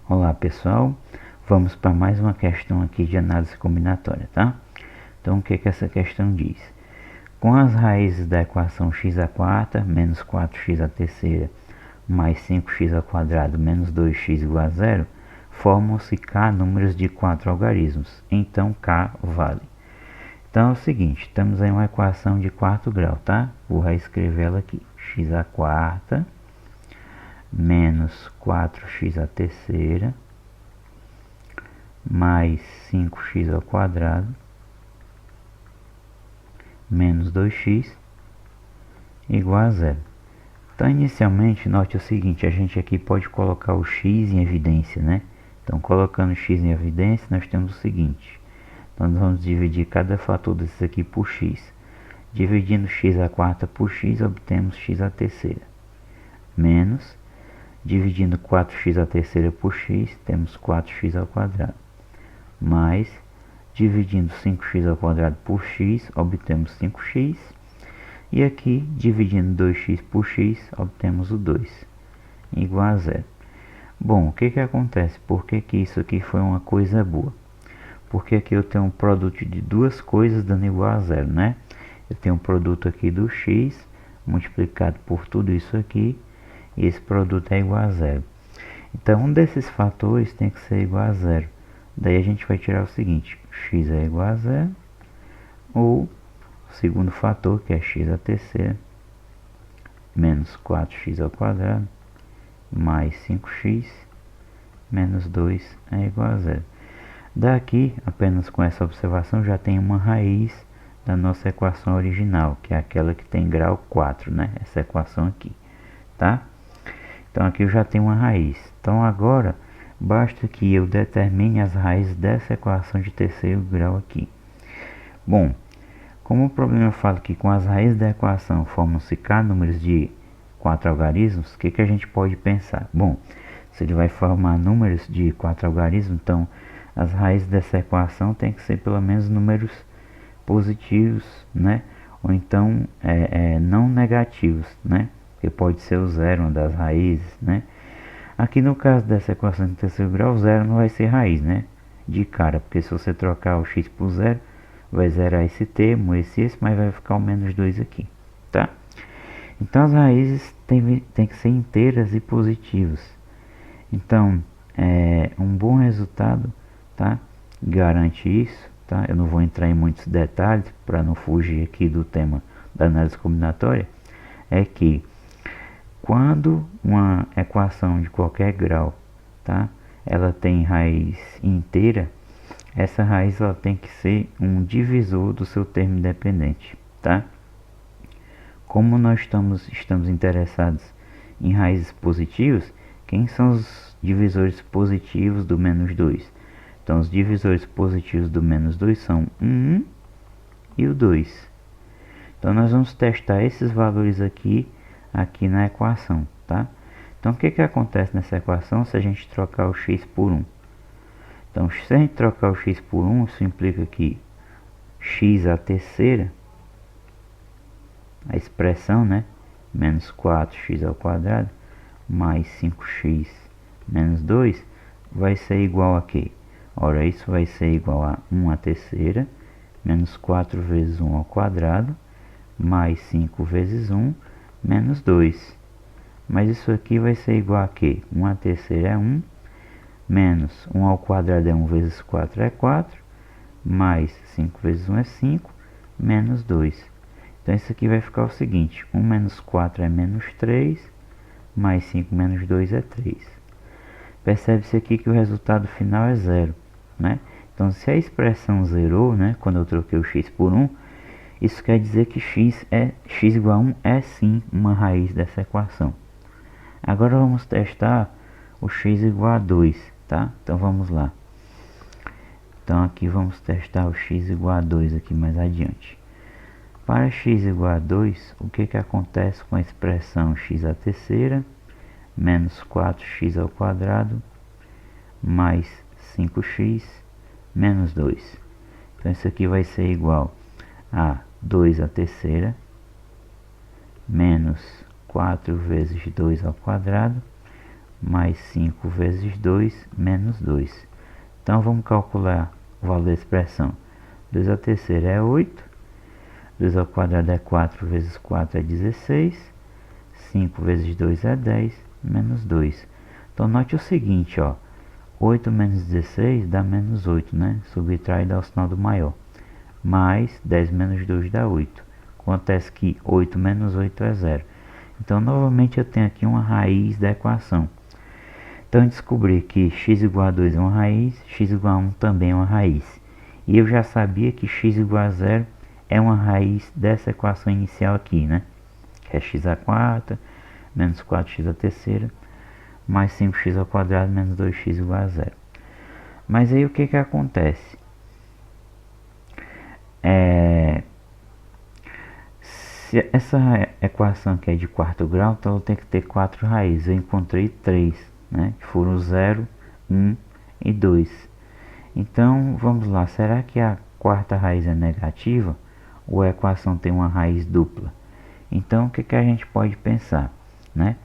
Olá pessoal, vamos para mais uma questão aqui de análise combinatória, tá? Então o que que essa questão diz? Com as raízes da equação x à quarta menos 4x à terceira mais 5x ao quadrado menos 2x igual a zero, formam-se k números de 4 algarismos, então k vale. Então é o seguinte, temos aí uma equação de quarto grau, tá? Vou reescrever ela aqui, x à quarta menos 4x à terceira mais 5x ao quadrado menos 2x igual a zero. Então inicialmente note o seguinte, a gente aqui pode colocar o x em evidência, né? Então colocando x em evidência nós temos o seguinte, então nós vamos dividir cada fator desses aqui por x. Dividindo x à quarta por x obtemos x à terceira menos, dividindo 4x à terceira por x temos 4x ao quadrado mais, dividindo 5x ao quadrado por x, obtemos 5x. E aqui, dividindo 2x por x, obtemos o 2, igual a zero. Bom, o que que acontece? Por que que isso aqui foi uma coisa boa? Porque aqui eu tenho um produto de duas coisas dando igual a zero, né? Eu tenho um produto aqui do x, multiplicado por tudo isso aqui, e esse produto é igual a zero. Então, um desses fatores tem que ser igual a zero. Daí a gente vai tirar o seguinte, x é igual a zero, ou o segundo fator, que é x à terceira, menos 4x ao quadrado, mais 5x, menos 2 é igual a zero. Daqui, apenas com essa observação, já tem uma raiz da nossa equação original, que é aquela que tem grau 4, né? Essa equação aqui, tá? Então aqui eu já tenho uma raiz. Então agora basta que eu determine as raízes dessa equação de terceiro grau aqui. Bom, como o problema fala que com as raízes da equação formam-se k números de 4 algarismos, o que que a gente pode pensar? Bom, se ele vai formar números de 4 algarismos, então as raízes dessa equação tem que ser pelo menos números positivos, né? Ou então não negativos, né? Porque pode ser o zero, uma das raízes, né? Aqui no caso dessa equação de terceiro grau, o zero não vai ser raiz, né? De cara, porque se você trocar o x por zero, vai zerar esse termo, esse, mas vai ficar o menos 2 aqui, tá? Então as raízes tem que ser inteiras e positivas. Então, um bom resultado, tá? Garante isso, tá? Eu não vou entrar em muitos detalhes para não fugir aqui do tema da análise combinatória, é que quando uma equação de qualquer grau, tá? Ela tem raiz inteira, essa raiz ela tem que ser um divisor do seu termo independente, tá? Como nós estamos interessados em raízes positivas, quem são os divisores positivos do menos 2? Então, os divisores positivos do menos 2 são o 1 e o 2. Então, nós vamos testar esses valores aqui na equação, tá? Então, o que que acontece nessa equação se a gente trocar o x por 1? Então, se a gente trocar o x por 1, isso implica que x à terceira, a expressão, né? Menos 4x ao quadrado, mais 5x menos 2, vai ser igual a quê? Ora, isso vai ser igual a 1 à terceira, menos 4 vezes 1 ao quadrado, mais 5 vezes 1, menos 2. Mas isso aqui vai ser igual a quê? 1 à terceira é 1, menos 1 ao quadrado é 1 vezes 4 é 4, mais 5 vezes 1 é 5, menos 2. Então isso aqui vai ficar o seguinte, 1 menos 4 é menos 3, mais 5 menos 2 é 3. Percebe-se aqui que o resultado final é zero, né? Então se a expressão zerou, né, quando eu troquei o x por 1, isso quer dizer que x igual a 1 é sim uma raiz dessa equação. Agora vamos testar o x igual a 2, tá? Então vamos lá. Então aqui vamos testar o x igual a 2 aqui mais adiante. Para x igual a 2, o que que acontece com a expressão x à terceira, menos 4x ao quadrado, mais 5x, menos 2. Então isso aqui vai ser igual a 2 à terceira, menos 4 vezes 2 ao quadrado, mais 5 vezes 2 menos 2. Então vamos calcular o valor da expressão. 2 à terceira é 8, 2 ao quadrado é 4 vezes 4 é 16, 5 vezes 2 é 10, menos 2. Então note o seguinte, ó, 8 menos 16 dá menos 8, né? Subtrai e dá o sinal do maior. Mais 10 menos 2 dá 8. Acontece que 8 menos 8 é 0. Então novamente eu tenho aqui uma raiz da equação. Então eu descobri que x igual a 2 é uma raiz, x igual a 1 também é uma raiz. E eu já sabia que x igual a 0 é uma raiz dessa equação inicial aqui, né? Que é x à quarta, menos 4x à terceira, mais 5x ao quadrado, menos 2x igual a 0. Mas aí o que acontece? Se essa equação aqui é de quarto grau, então eu tenho que ter 4 raízes. Eu encontrei 3, né? Que foram 0, 1 e 2. Então, vamos lá. Será que a quarta raiz é negativa? Ou a equação tem uma raiz dupla? Então, o que a gente pode pensar, né?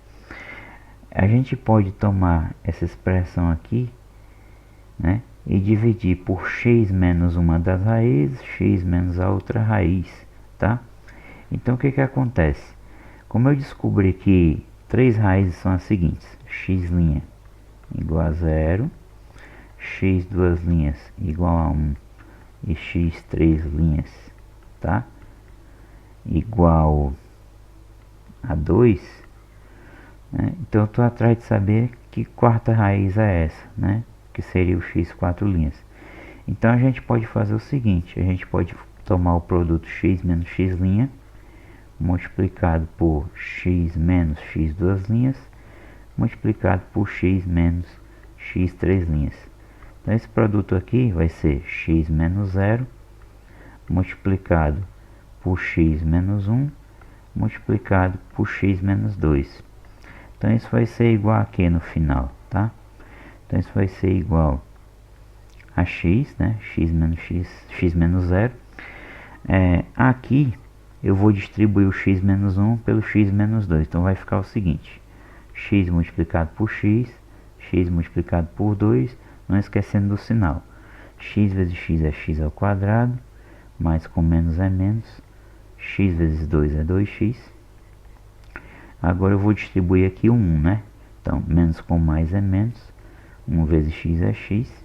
A gente pode tomar essa expressão aqui, né? E dividir por x menos uma das raízes, x menos a outra raiz, tá? Então, o que acontece? Como eu descobri que 3 raízes são as seguintes: x' igual a 0, x duas linhas igual a 1 e x 3 linhas, tá? Igual a 2, né? Então eu estou atrás de saber que quarta raiz é essa, né? Que seria o x 4 linhas. Então a gente pode fazer o seguinte: a gente pode tomar o produto x menos x' multiplicado por x menos x duas linhas multiplicado por x menos x 3 linhas. Então esse produto aqui vai ser x menos 0 multiplicado por x menos 1 multiplicado por x menos 2. Então isso vai ser igual a quê no final, tá? Então isso vai ser igual a x, né? X menos 0. Aqui eu vou distribuir o x menos 1 pelo x menos 2. Então vai ficar o seguinte: x multiplicado por x multiplicado por 2, não esquecendo do sinal. X vezes x é x ao quadrado, mais com menos é menos. X vezes 2 é 2x. Agora eu vou distribuir aqui o 1, né? Então, menos com mais é menos. 1 vezes x é x.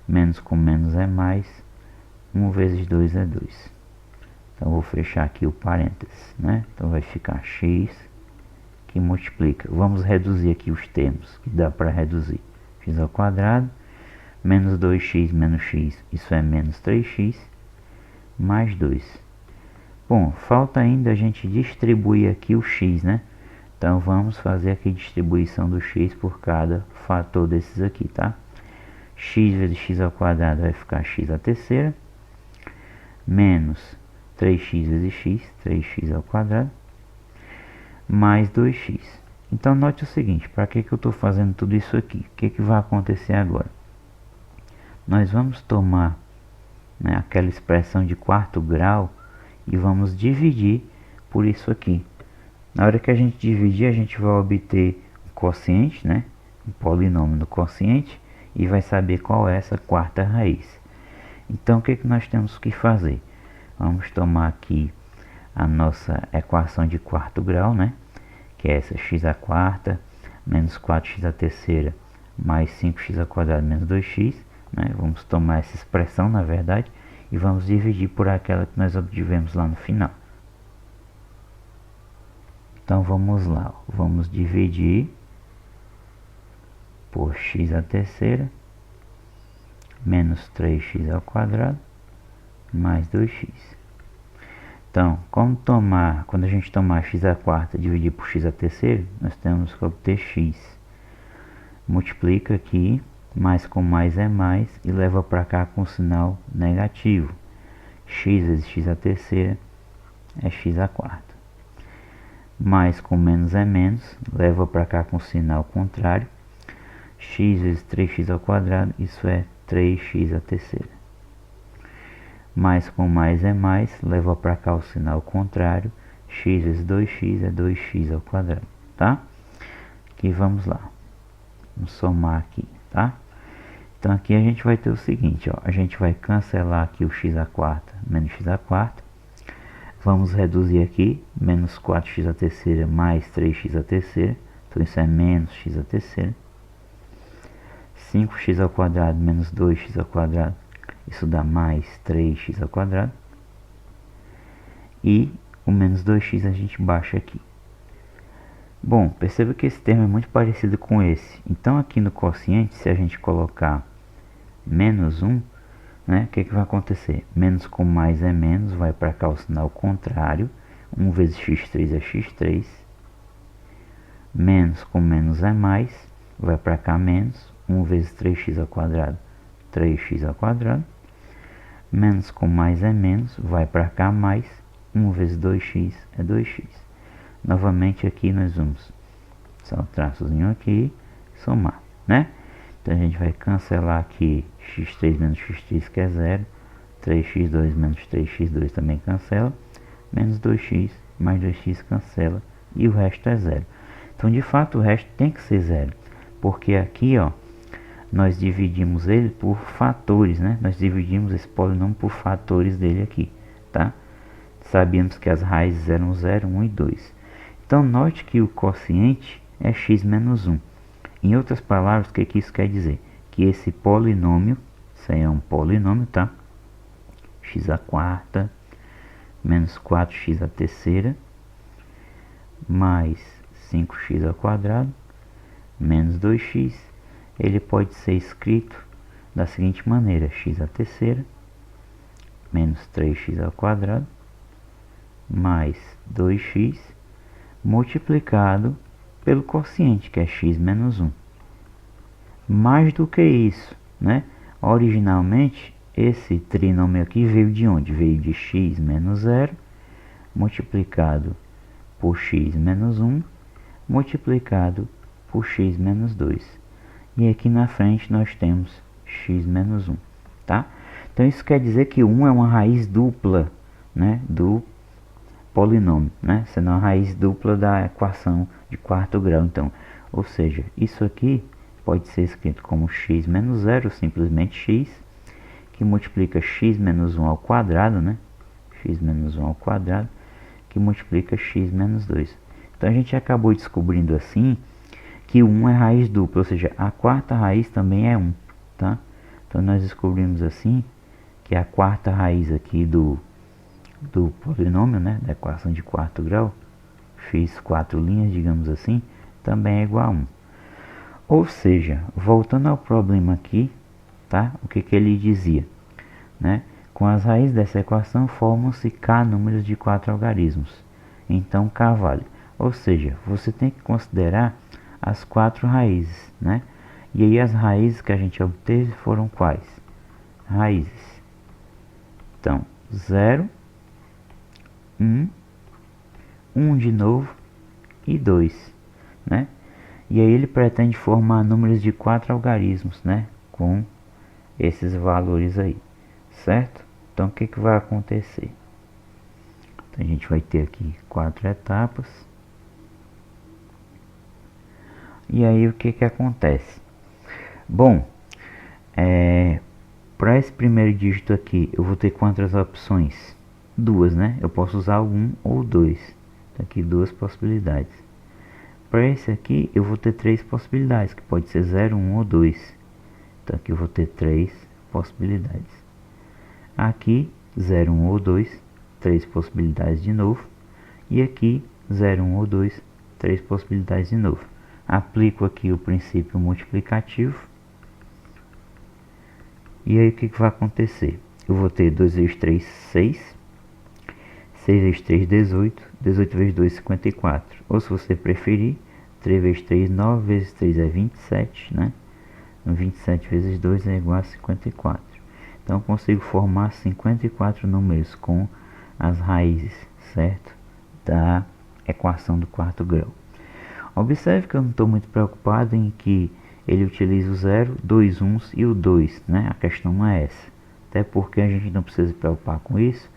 Menos com menos é mais. 1 vezes 2 é 2. Então, vou fechar aqui o parênteses, né? Então, vai ficar x que multiplica. Vamos reduzir aqui os termos, que dá para reduzir. X ao quadrado, menos 2x menos x, isso é menos 3x, mais 2. Bom, falta ainda a gente distribuir aqui o x, né? Então, vamos fazer aqui a distribuição do x por cada fator desses aqui, tá? X vezes x ao quadrado vai ficar x à terceira, menos 3x vezes x, 3x ao quadrado, mais 2x. Então, note o seguinte: para que eu estou fazendo tudo isso aqui? O que vai acontecer agora? Nós vamos tomar, né, aquela expressão de quarto grau e vamos dividir por isso aqui. Na hora que a gente dividir, a gente vai obter um quociente, né, um polinômio do quociente, e vai saber qual é essa quarta raiz. Então, o que nós temos que fazer? Vamos tomar aqui a nossa equação de quarto grau, né? Que é essa: x à quarta menos 4x à terceira mais 5x ao quadrado menos 2x, né? Vamos tomar essa expressão, na verdade, e vamos dividir por aquela que nós obtivemos lá no final. Então vamos lá, vamos dividir por x à terceira menos 3x ao quadrado mais 2x. Então, quando a gente tomar x à quarta e dividir por x à terceira, nós temos que obter x. Multiplica aqui, mais com mais é mais, e leva para cá com sinal negativo. X vezes x à terceira é x à quarta. Mais com menos é menos, leva para cá com sinal contrário. X vezes 3x ao quadrado, isso é 3x à terceira. Mais com mais é mais, leva para cá o sinal contrário. X vezes 2x é 2x ao quadrado, tá? Aqui vamos lá. Vamos somar aqui, tá? Então aqui a gente vai ter o seguinte, ó, a gente vai cancelar aqui o x à quarta menos x à quarta. Vamos reduzir aqui, menos 4x à terceira mais 3x à terceira. Então isso é menos x à terceira. 5x ao quadrado menos 2x ao quadrado. Isso dá mais 3x ao quadrado. E o menos 2x a gente baixa aqui. Bom, perceba que esse termo é muito parecido com esse. Então aqui no quociente, se a gente colocar menos 1, né, o que vai acontecer? Menos com mais é menos, vai para cá o sinal contrário. 1 vezes x3 é x3. Menos com menos é mais, vai para cá menos. 1 vezes 3x ao quadrado, 3x ao quadrado. Menos com mais é menos, vai para cá mais. 1 vezes 2x é 2x. Novamente aqui nós vamos só um traçozinho aqui, somar, né? Então a gente vai cancelar aqui x3 menos x3 que é 0. 3x2 menos 3x2 também cancela. Menos 2x mais 2x cancela. E o resto é 0. Então de fato o resto tem que ser 0. Porque aqui, ó, nós dividimos ele por fatores, né? Nós dividimos esse polinômio por fatores dele aqui, tá? Sabíamos que as raízes eram 0, 1 e 2. Então note que o quociente é x menos 1. Em outras palavras, o que isso quer dizer? Que esse polinômio, isso aí é um polinômio, tá? X à quarta menos 4x à terceira mais 5x ao quadrado menos 2x, ele pode ser escrito da seguinte maneira: x à terceira menos 3x ao quadrado mais 2x multiplicado pelo quociente, que é x menos 1. Mais do que isso, né? Originalmente, esse trinômio aqui veio de onde? Veio de x menos 0 multiplicado por x menos 1 multiplicado por x menos 2. E aqui na frente nós temos x menos 1, tá? Então isso quer dizer que 1 é uma raiz dupla, né, do polinômio, né? Sendo a raiz dupla da equação de quarto grau. Então, ou seja, isso aqui pode ser escrito como x menos 0, simplesmente x, que multiplica x menos 1 ao quadrado, né? X menos 1 ao quadrado, que multiplica x menos 2. Então a gente acabou descobrindo assim que 1 é raiz dupla, ou seja, a quarta raiz também é 1, tá? Então nós descobrimos assim que a quarta raiz aqui do polinômio, né, da equação de quarto grau, fiz 4 linhas, digamos assim, também é igual a 1. Ou seja, voltando ao problema aqui, tá? O que ele dizia, né? Com as raízes dessa equação formam-se k números de 4 algarismos. Então k vale. Ou seja, você tem que considerar as 4 raízes, né? E aí as raízes que a gente obteve foram quais? Raízes. Então, 0, 1 de novo e 2, né? E aí ele pretende formar números de 4 algarismos, né? Com esses valores aí, certo? Então o que vai acontecer? Então, a gente vai ter aqui 4 etapas. E aí o que acontece? Bom, para esse primeiro dígito aqui, eu vou ter quantas opções? 2, né? Eu posso usar 1 ou 2. Então, aqui 2 possibilidades. Para esse aqui, eu vou ter 3 possibilidades, que pode ser 0, 1 ou 2. Então, aqui eu vou ter 3 possibilidades. Aqui, 0, 1 ou 2, 3 possibilidades de novo. E aqui, 0, 1 ou 2, 3 possibilidades de novo. Aplico aqui o princípio multiplicativo. E aí, o que vai acontecer? Eu vou ter 2 vezes 3, 6. 6 vezes 3, 18. 18 vezes 2, 54. Ou se você preferir, 3 vezes 3, 9 vezes 3 é 27, né? 27 vezes 2 é igual a 54. Então, eu consigo formar 54 números com as raízes, certo? Da equação do quarto grau. Observe que eu não estou muito preocupado em que ele utiliza o 0, 2 uns e o 2, né? A questão não é essa. Até porque a gente não precisa se preocupar com isso,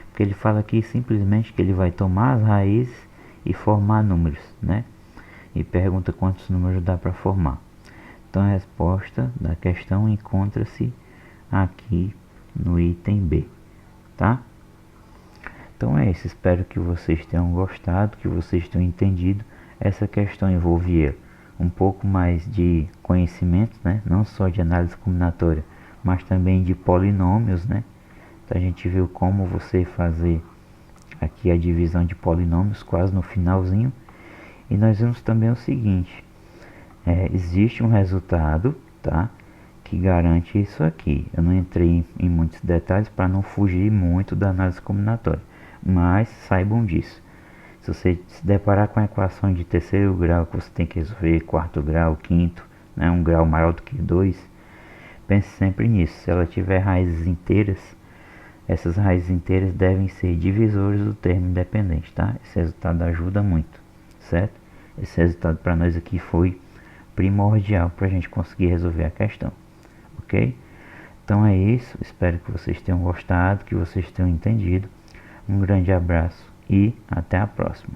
porque ele fala aqui simplesmente que ele vai tomar as raízes e formar números, né? E pergunta quantos números dá para formar. Então a resposta da questão encontra-se aqui no item B, tá? Então é isso, espero que vocês tenham gostado, que vocês tenham entendido. Essa questão envolvia um pouco mais de conhecimento, né? Não só de análise combinatória, mas também de polinômios, né? Então a gente viu como você fazer aqui a divisão de polinômios quase no finalzinho. E nós vimos também o seguinte, existe um resultado, tá? Que garante isso aqui. Eu não entrei em muitos detalhes para não fugir muito da análise combinatória, mas saibam disso. Se você se deparar com a equação de terceiro grau que você tem que resolver, quarto grau, quinto, né, um grau maior do que 2, pense sempre nisso. Se ela tiver raízes inteiras, essas raízes inteiras devem ser divisores do termo independente, tá? Esse resultado ajuda muito, certo? Esse resultado para nós aqui foi primordial para a gente conseguir resolver a questão, ok? Então é isso, espero que vocês tenham gostado, que vocês tenham entendido. Um grande abraço e até a próxima.